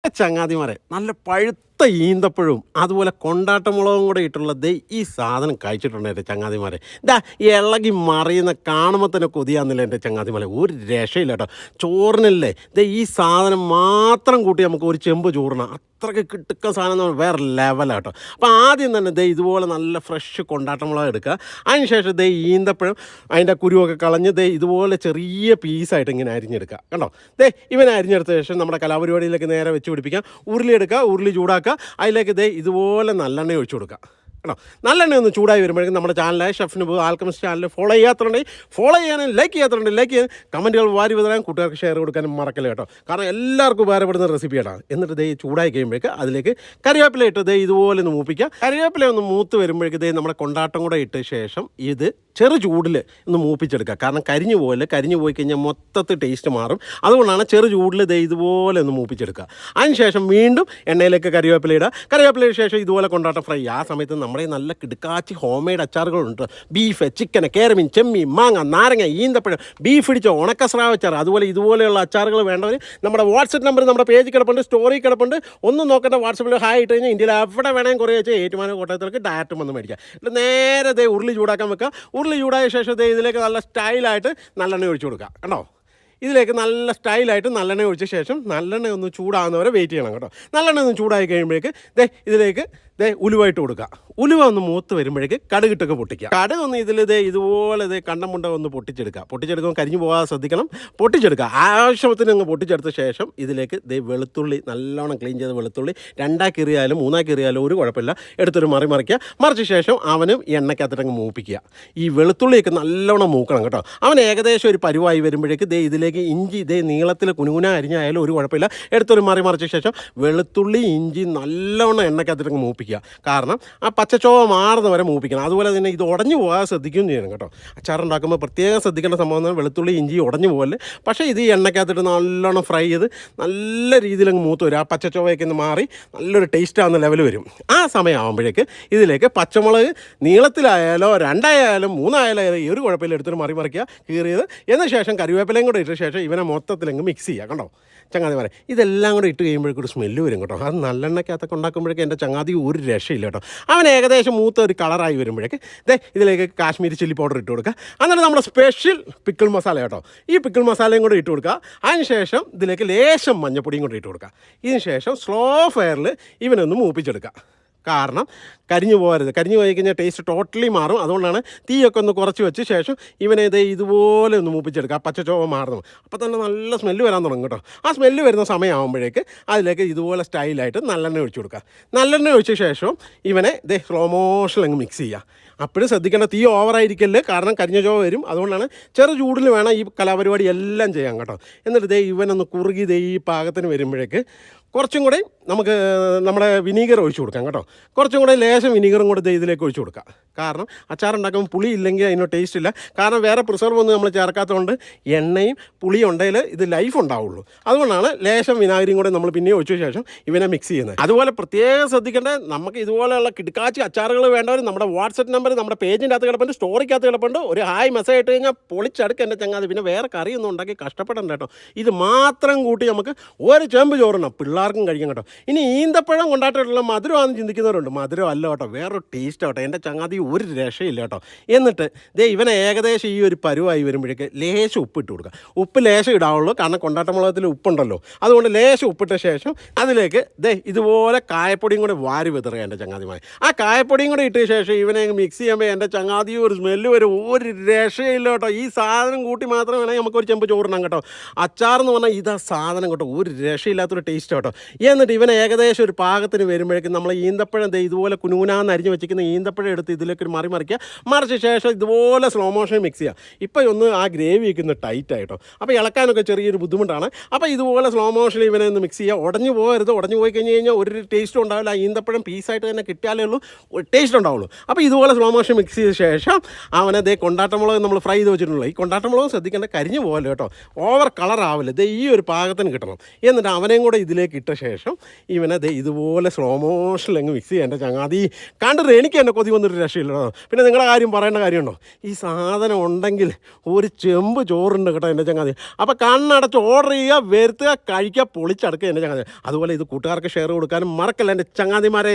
ചങ്ങാതിമാരെ നല്ല പഴുത്ത ഈന്തപ്പഴവും അതുപോലെ കൊണ്ടാട്ടമുളകും കൂടെ ഇട്ടുള്ള ഈ സാധനം കഴിച്ചിട്ടുണ്ട് എൻ്റെ ചങ്ങാതിമാരെ. ഇളകി മറിയുന്ന കാണുമ്പോൾ തന്നെ കൊതിയാന്നില്ല എൻ്റെ ചങ്ങാതിമാരെ. ഒരു രക്ഷയില്ല കേട്ടോ. ചോറിനല്ലേ ഈ സാധനം മാത്രം കൂട്ടി നമുക്ക് ഒരു ചെമ്പ് ചോറിനാണ്. അത്രയ്ക്ക് കിട്ടുന്ന സാധനം വേറെ ലെവലാട്ടോ. അപ്പോൾ ആദ്യം തന്നെ ഇതുപോലെ നല്ല ഫ്രഷ് കൊണ്ടാട്ടമുളക് എടുക്കുക. അതിനുശേഷം ഈന്തപ്പഴം അതിൻ്റെ കുരുവൊക്കെ കളഞ്ഞ് ഇതുപോലെ ചെറിയ പീസായിട്ട് ഇങ്ങനെ അരിഞ്ഞെടുക്കുക. കണ്ടോ, ഇവനെ അരിഞ്ഞെടുത്ത ശേഷം നമ്മുടെ കലാപരിപാടിയിലേക്ക് നേരെ വെച്ച് പിടിപ്പിക്കാം. ഉരുളി എടുക്കുക, ഉരുളി ചൂടാക്കുക, അതിലേക്ക് ഇതുപോലെ നല്ലെണ്ണ ഒഴിച്ചു കൊടുക്കുക. കേട്ടോ, നല്ലെണ്ണ ഒന്ന് ചൂടായി വരുമ്പോഴേക്കും നമ്മുടെ ചാനലായ ഷെഫിന് ആൽക്കമിസ്റ്റ് ചാനൽ ഫോളോ ചെയ്യാത്തുണ്ടെങ്കിൽ ഫോളോ ചെയ്യാനും ലൈക്ക് ചെയ്യാത്തുണ്ടെങ്കിൽ ലൈക്ക് ചെയ്യാൻ, കമൻറ്റുകൾ വാരി വിതരാൻ, കൂട്ടുകാർക്ക് ഷെയർ കൊടുക്കാനും മറക്കല്ല കേട്ടോ. കാരണം എല്ലാവർക്കും ഉപകാരപ്പെടുന്ന റെസിപ്പിയാണ്. എന്നിട്ട് ചൂടായി കഴിയുമ്പോഴേക്ക് അതിലേക്ക് കറിവേപ്പില ഇട്ട് ഇതുപോലെ ഒന്ന് മൂപ്പിക്കുക. കറിവേപ്പില ഒന്ന് മൂത്ത് വരുമ്പോഴേക്ക് നമ്മുടെ കൊണ്ടാട്ടം കൂടെ ഇട്ട ശേഷം ഇത് ചെറു ചൂടിൽ ഒന്ന് മൂപ്പിച്ചെടുക്കുക. കാരണം കരിഞ്ഞു പോയി കഴിഞ്ഞാൽ മൊത്തത്തിൽ ടേസ്റ്റ് മാറും. അതുകൊണ്ടാണ് ചെറു ചൂടിൽ ഇതുപോലെ ഒന്ന് മൂപ്പിച്ചെടുക്കുക. അതിനുശേഷം വീണ്ടും എണ്ണയിലേക്ക് കറിവേപ്പില ഇടുക. കറിവേപ്പിലയ്ക്ക് ശേഷം ഇതുപോലെ കൊണ്ടാട്ടം ഫ്രൈ. ആ സമയത്ത് നമ്മുടെ നല്ല കിടുക്കാച്ചി ഹോം മെയ്ഡ് അച്ചാറുകളുണ്ട്. ബീഫ്, ചിക്കൻ, കേരമീൻ, ചെമ്മീൻ, മാങ്ങ, നാരങ്ങ, ഈന്തപ്പഴം, ബീഫ് ഇടിച്ച ഉണക്കസ്രാവ് അച്ചാർ, അതുപോലെ ഇതുപോലെയുള്ള അച്ചാറുകൾ വേണ്ടവർ നമ്മുടെ വാട്സപ്പ് നമ്പർ നമ്മുടെ പേജ് കിടപ്പുണ്ട്, സ്റ്റോറി കിടപ്പുണ്ട്. ഒന്നും നോക്കേണ്ട, വാട്സപ്പിൽ ഹായ് ഇട്ട് കഴിഞ്ഞാൽ ഇന്ത്യയിൽ എവിടെ വേണമെങ്കിൽ കുറേ വെച്ചാൽ ഏറ്റുമാനൂർ കോട്ടയത്തിലേക്ക് ഡയറക്റ്റ് വന്ന് മേടിക്കാം. എന്നിട്ട് നേരെ ഉരുളി ചൂടാക്കാൻ വെക്കുക. ഉരുളി ചൂടായ ശേഷം ഇതിലേക്ക് നല്ല സ്റ്റൈലായിട്ട് നല്ലെണ്ണ ഒഴിച്ചു കൊടുക്കുക. കണ്ടോ, ഇതിലേക്ക് നല്ല സ്റ്റൈലായിട്ട് നല്ലെണ്ണ ഒഴിച്ച ശേഷം നല്ലെണ്ണ ഒന്ന് ചൂടാകുന്നവരെ വെയിറ്റ് ചെയ്യണം കേട്ടോ. നല്ലെണ്ണ ഒന്ന് ചൂടായി കഴിയുമ്പോഴേക്ക് ഇതിലേക്ക് ഉലുവായിട്ട് കൊടുക്കുക. ഉലുവ ഒന്ന് മൂത്ത് വരുമ്പോഴേക്ക് കടുകിട്ടൊക്കെ പൊട്ടിക്കുക. കടുക് ഒന്ന് ഇതുപോലെ കണ്ടമുണ്ട ഒന്ന് പൊട്ടിച്ചെടുക്കുമ്പോൾ കരിഞ്ഞു പോകാതെ ശ്രദ്ധിക്കണം. പൊട്ടിച്ചെടുക്കുക. ആവശ്യത്തിന് അങ്ങ് പൊട്ടിച്ചെടുത്ത ശേഷം ഇതിലേക്ക് വെളുത്തുള്ളി, നല്ലോണം ക്ലീൻ ചെയ്ത വെളുത്തുള്ളി 2 കീറിയാലും 3 കീറിയാലും ഒരു കുഴപ്പമില്ല, എടുത്തൊരു മറിക്കുക. മറിച്ച ശേഷം അവനും എണ്ണയ്ക്കകത്തിട്ടങ്ങ് മൂപ്പിക്കുക. ഈ വെളുത്തുള്ളിയൊക്കെ നല്ലോണം മൂക്കണം കേട്ടോ. അവൻ ഏകദേശം ഒരു പരുവായി വരുമ്പോഴേക്ക് ഇതിലേക്ക് ഇഞ്ചി നീളത്തിൽ കുനുകുന അരിഞ്ഞായാലും ഒരു കുഴപ്പമില്ല, എടുത്തൊരു മറിച്ച ശേഷം വെളുത്തുള്ളി ഇഞ്ചി നല്ലോണം എണ്ണയ്ക്കകത്തിട്ടങ്ങ് മൂപ്പിക്കുക. കാരണം ആ പച്ചച്ചോവ മാറുന്ന വരെ മൂപ്പിക്കണം. അതുപോലെ തന്നെ ഇത് ഉടഞ്ഞു പോകാൻ ശ്രദ്ധിക്കുകയും ചെയ്യണം കേട്ടോ. അച്ചാറുണ്ടാക്കുമ്പോൾ പ്രത്യേകം ശ്രദ്ധിക്കേണ്ട സംഭവം വെളുത്തുള്ളി ഇഞ്ചി ഉടഞ്ഞു പോകല്ലേ. പക്ഷേ ഇത് എണ്ണയ്ക്കകത്തിട്ട് നല്ലോണം ഫ്രൈ ചെയ്ത് നല്ല രീതിയിൽ അങ്ങ് മൂത്ത് വരും. ആ പച്ചച്ചോവയൊക്കെ ഒന്ന് മാറി നല്ലൊരു ടേസ്റ്റാകുന്ന ലെവൽ വരും. ആ സമയമാകുമ്പോഴേക്ക് ഇതിലേക്ക് പച്ചമുളക് നീളത്തിലായാലോ 2 3 ഒരു കുഴപ്പമില്ല, എടുത്തൊരു മറിക്കുക കീറിയത്. എന്ന ശേഷം കറിവേപ്പിലയും കൂടെ ഇട്ട ശേഷം ഇവനെ മൊത്തത്തിലങ്ങ് മിക്സ് ചെയ്യുക. കണ്ടോ ചങ്ങാതിമാരെ, ഇതെല്ലാം കൂടെ ഇട്ട് കഴിയുമ്പോഴേക്കും ഒരു സ്മെല്ല് വരും കേട്ടോ. അത് നല്ലെണ്ണയ്ക്കകത്തൊക്കെ ഉണ്ടാക്കുമ്പോഴേക്കും എൻ്റെ ചങ്ങാതി ഒരു രക്ഷയില്ല കേട്ടോ. അവൻ ഏകദേശം മൂത്ത ഒരു കളറായി വരുമ്പോഴേക്ക് ഇതിലേക്ക് കാശ്മീരി ചില്ലി പൗഡർ ഇട്ട് കൊടുക്കുക. എന്നിട്ട് നമ്മുടെ സ്പെഷ്യൽ പിക്കിൾ മസാല കേട്ടോ, ഈ പിക്കിൾ മസാലയും കൂടെ ഇട്ട് കൊടുക്കുക. അതിന് ശേഷം ഇതിലേക്ക് ലേശം മഞ്ഞപ്പൊടിയും കൂടെ ഇട്ട് കൊടുക്കുക. ഇതിന് ശേഷം സ്ലോ ഫയറിൽ ഇവനൊന്ന് മൂപ്പിച്ചെടുക്കുക. കാരണം കരിഞ്ഞു പോകരുത്. കരിഞ്ഞു പോയി കഴിഞ്ഞാൽ ടേസ്റ്റ് ടോട്ടലി മാറും. അതുകൊണ്ടാണ് തീയൊക്കെ ഒന്ന് കുറച്ച് വെച്ച ശേഷം ഇവനെ ഇതുപോലെ ഒന്ന് മൂപ്പിച്ചെടുക്കുക. ആ പച്ചച്ചോവ മാറുന്നു. അപ്പോൾ തന്നെ നല്ല സ്മെല്ല് വരാൻ തുടങ്ങും കേട്ടോ. ആ സ്മെല്ല് വരുന്ന സമയമാകുമ്പോഴേക്ക് അതിലേക്ക് ഇതുപോലെ സ്റ്റൈലായിട്ട് നല്ലെണ്ണ ഒഴിച്ചു കൊടുക്കുക. നല്ലെണ്ണ ഒഴിച്ച ശേഷം ഇവനെ സ്ലോ മോഷൻ അങ്ങ് മിക്സ് ചെയ്യുക. അപ്പോഴും ശ്രദ്ധിക്കേണ്ട, തീ ഓവറായിരിക്കല്ലേ, കാരണം കരിഞ്ഞ ചോവ വരും. അതുകൊണ്ടാണ് ചെറു ചൂടിൽ വേണം ഈ കലാപരിപാടി എല്ലാം ചെയ്യാം കേട്ടോ. എന്നിട്ട് ഇവനൊന്ന് കുറുകി ഈ പാകത്തിന് വരുമ്പോഴേക്ക് കുറച്ചും കൂടെ നമുക്ക് നമ്മുടെ വിനീഗർ ഒഴിച്ചു കൊടുക്കാം കേട്ടോ. കുറച്ചും കൂടെ ലേശം വിനീഗറും കൂടെ ഇതിലേക്ക് ഒഴിച്ചു കൊടുക്കാം. കാരണം അച്ചാറുണ്ടാക്കുമ്പോൾ പുളി ഇല്ലെങ്കിൽ അതിന് ടേസ്റ്റ് ഇല്ല. കാരണം വേറെ പ്രിസർവ് ഒന്നും നമ്മൾ ചേർക്കാത്തതുകൊണ്ട് എണ്ണയും പുളിയും ഉണ്ടെങ്കിൽ ഇത് ലൈഫ് ഉണ്ടാവുള്ളൂ. അതുകൊണ്ടാണ് ലേശം വിനാഗിരിയും കൂടെ നമ്മൾ പിന്നെ ഒഴിച്ച ശേഷം ഇവനെ മിക്സ് ചെയ്യുന്നത്. അതുപോലെ പ്രത്യേകം ശ്രദ്ധിക്കേണ്ടത്, നമുക്ക് ഇതുപോലെയുള്ള കിടക്കാച്ചി അച്ചാറുകൾ വേണ്ടവർ നമ്മുടെ വാട്സപ്പ് നമ്പർ നമ്മുടെ പേജിൻ്റെ അകത്ത് കിടപ്പുണ്ട്, സ്റ്റോറിക്കകത്ത് കിടപ്പുണ്ട്. ഒരു ഹായ് മെസ്സേജ് ഇട്ട് കഴിഞ്ഞാൽ പൊളിച്ചടുക്ക് എൻ്റെ ചങ്ങാതി. പിന്നെ വേറെ കറിയൊന്നും ഉണ്ടാക്കി കഷ്ടപ്പെടണ്ട കേട്ടോ. ഇത് മാത്രം കൂട്ടി നമുക്ക് ഒരു ചെമ്പ് ചോറുണ്ടാവും, പിള്ളേർക്കും കഴിക്കാം കേട്ടോ. ഇനി ഈന്തപ്പഴം കൊണ്ടായിട്ടുള്ള മധുരമാണെന്ന് ചിന്തിക്കുന്നവരുണ്ട്. മധുരം അല്ല കേട്ടോ, വേറൊരു ടേസ്റ്റ് ആവട്ടെ. എൻ്റെ ചങ്ങാതി ഒരു രക്ഷയില്ല കേട്ടോ. എന്നിട്ട് ഇവനെ ഏകദേശം ഈ ഒരു പരുവായി വരുമ്പോഴേക്ക് ലേശം ഉപ്പിട്ട് കൊടുക്കുക. ഉപ്പ് ലേശം ഇടാവുള്ളൂ, കാരണം കൊണ്ടാട്ടമുളകത്തിൽ ഉപ്പുണ്ടല്ലോ. അതുകൊണ്ട് ലേശം ഉപ്പിട്ട ശേഷം അതിലേക്ക് ഇതുപോലെ കായപ്പൊടിയും കൂടെ വാരി വിതറുക എൻ്റെ ചങ്ങാതിമായി. ആ കായപ്പൊടിയും കൂടെ ഇട്ട ശേഷം ഇവനെ മിക്സ് ചെയ്യുമ്പോൾ എൻ്റെ ചങ്ങാതി ഒരു സ്മെല്ല് വരും. ഒരു രക്ഷയില്ല കേട്ടോ. ഈ സാധനം കൂട്ടി മാത്രം വേണമെങ്കിൽ നമുക്കൊരു ചെമ്പ് ചോറിനാം കേട്ടോ. അച്ചാറെന്ന് പറഞ്ഞാൽ ഇതാ സാധനം കേട്ടോ, ഒരു രക്ഷയില്ലാത്തൊരു ടേസ്റ്റ് കേട്ടോ. എന്നിട്ട് ഇവൻ ഏകദേശം ഒരു പാകത്തിന് വരുമ്പോഴേക്കും നമ്മൾ ഈന്തപ്പഴം ഇതുപോലെ കുനുകുനാന്ന് അരിഞ്ഞ് വെച്ചിരിക്കുന്ന ഈന്തപ്പഴം എടുത്ത് ഇതിലേക്ക് ഒരു മറിക്കുക. മറിച്ച ശേഷം ഇതുപോലെ സ്ലോ മോഷൻ മിക്സ് ചെയ്യുക. ഇപ്പോൾ ഒന്ന് ആ ഗ്രേവിയൊക്കെ ഒന്ന് ടൈറ്റ് ആയിട്ടോ. അപ്പോൾ ഇളക്കാനൊക്കെ ചെറിയൊരു ബുദ്ധിമുട്ടാണ്. അപ്പോൾ ഇതുപോലെ സ്ലോ മോഷനിൽ ഇവനെ ഒന്ന് മിക്സ് ചെയ്യുക. ഉടഞ്ഞു പോകരുത്. ഉടഞ്ഞു പോയി കഴിഞ്ഞാൽ ഒരു ടേസ്റ്റും ഉണ്ടാവില്ല. ആ ഈന്തപ്പഴം പീസായിട്ട് തന്നെ കിട്ടിയാലേ ഉള്ളൂ ടേസ്റ്റ് ഉണ്ടാവുള്ളൂ. അപ്പോൾ ഇതുപോലെ സ്ലോ മോഷൻ മിക്സ് ചെയ്ത ശേഷം അവനെ കൊണ്ടാട്ടമുളക് നമ്മൾ ഫ്രൈ ചെയ്ത് വെച്ചിട്ടുള്ളൂ. ഈ കൊണ്ടാട്ടമുളക് ശ്രദ്ധിക്കേണ്ട, കരിഞ്ഞു പോകല്ലോ കേട്ടോ. ഓവർ കളർ ആവില്ല. ഈ ഒരു പാകത്തിന് കിട്ടണം. എന്നിട്ട് അവനെയും കൂടെ ഇതിലേക്ക് ഇട്ട ശേഷം ഇവനെ ദേ ഇതുപോലെ സ്ലോ മോഷനിൽ അങ്ങ് മിക്സ് ചെയ്യാം എൻ്റെ ചങ്ങാതി. കണ്ടിട്ട് എനിക്ക് തന്നെ കൊതി വന്നൊരു രക്ഷയില്ലല്ലോ. പിന്നെ നിങ്ങളുടെ കാര്യം പറയേണ്ട കാര്യമുണ്ടോ? ഈ സാധനം ഉണ്ടെങ്കിൽ ഒരു ചെമ്പ് ചോറുണ്ട് കേട്ടോ എൻ്റെ ചങ്ങാതി. അപ്പോൾ കണ്ണടച്ച് ഓർഡർ ചെയ്യുക, വരുത്തുക, കഴിക്കുക, പൊളിച്ചടക്കുക എൻ്റെ ചങ്ങാതി. അതുപോലെ ഇത് കൂട്ടുകാർക്ക് ഷെയർ കൊടുക്കാനും മറക്കല്ല എൻ്റെ ചങ്ങാതിമാരെ.